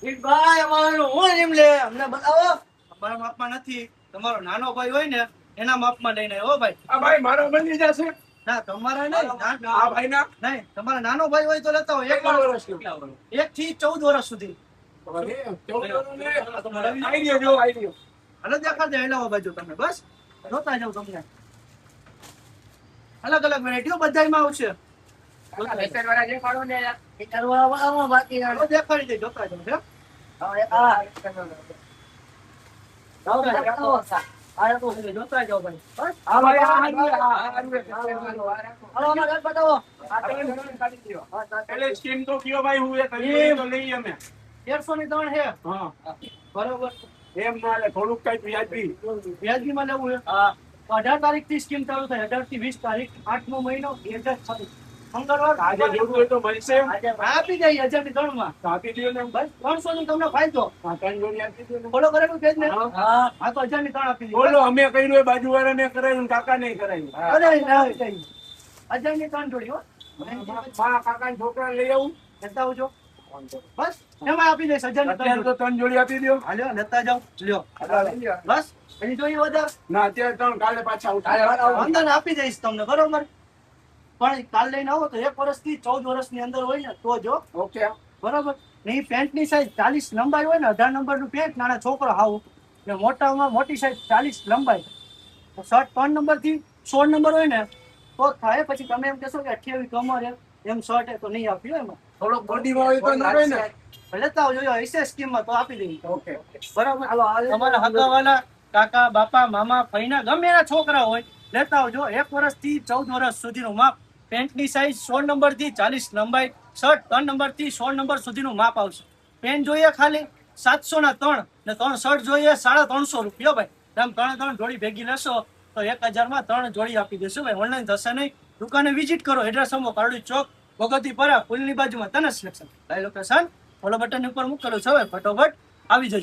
એક ભાઈ અમારું હું એમ લે અમને બતાવો. અમારા માપમાં નથી. તમારો નાનો ભાઈ હોય ને એના માપમાં લઈને આવ્યો ભાઈ. આ ભાઈ મારો બની જશે. ના તમારા નહીં. આ ભાઈ ના નહીં તમારા નાનો ભાઈ હોય તો લેતા હોય. કેટલા વર્ષ? 1 થી 14 વર્ષ સુધી. અલગ દેખાડે એલાવો બાજુ તમે બસ જોતા જાવ. તમને અલગ અલગ વેરાયટીઓ બધાયમાં આવશે. દેખાડી દે જોતા જાવ છે. જોતા જાવ ભાઈ બસ. સ્કીમ તો કયો ભાઈ હું એક તો લઈએ અમે 150 ની 3 છે. હા બરોબર. એમ મારે થોડુંક કઈ વ્યાજબી વ્યાજબીમાં લેવું છે. 18 તારીખ થી સ્કીમ ચાલુ થાય. 18 થી 20 તારીખ 8મો મહિનો 2026 મંગળવાર. આજે જોવું હોય તો મળશે. આપી દઈએ 1000 ની 3 માં. આપી દો ને બસ 300 નો તમને ફાયદો. ત્રણ જોડી આપી દો ને. ફોલો કરેલું છે જ ને. હા. હા તો 1000 ની 3 આપી દઈએ. બોલો અમે કર્યું એ બાજુ વાળાને કરાયું કાકા નહીં કરાયું. અરે ના કઈ 1000 ની 3 જોડી હો. કાકા છોકરા લઈ આવું લેતા આવજો. બસ એમાં આપી દઈશ 1000 ની 3 અત્યારે તો ત્રણ જોડી આપી દો. હાલ્યો લેતા જાઓ. લ્યો બસ એની જોઈએ વધારે ના અત્યારે ત્રણ કાલે પાછા આવું. અંદર આપી દઈશ તમને બરોબર. પણ કાલ લઈને આવો તો 1 વર્ષથી 14 વર્ષની અંદર હોય ને તો જો ઓકે બરોબર. ને એ પેન્ટની સાઈઝ 40 લંબાઈ હોય ને 18 નંબરનું પેન્ટ નાના છોકરો હાવ ને મોટામાં મોટી સાઈઝ 40 લંબાઈ. શર્ટ 3 નંબરથી 16 નંબર હોય ને તો થાય. પછી તમે એમ કહેશો કે 28 કમર એમ શર્ટ તો નહીં આપ્યો એમાં. થોડોક બોડીમાં હોય તો ના હોય ને. લેતા આવજો એસે સ્કીમમાં તો આપી દઈએ. ઓકે બરાબર. તમારા હગાવાલા કાકા બાપા મામા ફઈના ગમે એના છોકરા હોય લેતા આવજો. 1 વર્ષથી 14 વર્ષ સુધીનું માપ. પેન્ટની સાઈઝ 16 નંબરથી 40 લંબાઈ. શર્ટ 3 નંબરથી 16 નંબર સુધીનું માપ આવશે. પેન્ટ જોઈએ ખાલી 700 ના 3 ને 3 શર્ટ જોઈએ 350 રૂપિયા ભાઈ. તમે 3 જોડી ભેગી લેશો તો 1000 માં 3 જોડી આપી દેશું ભાઈ. ઓનલાઈન થશે નહીં. દુકાને વિઝિટ કરો. એડ્રેસ અમો કારડી ચોક ભગવતીપરા પુલની બાજુમાં તનસ selection. Live location follow button ઉપર મૂકેલું છે. ફટોફટ આવી જજો.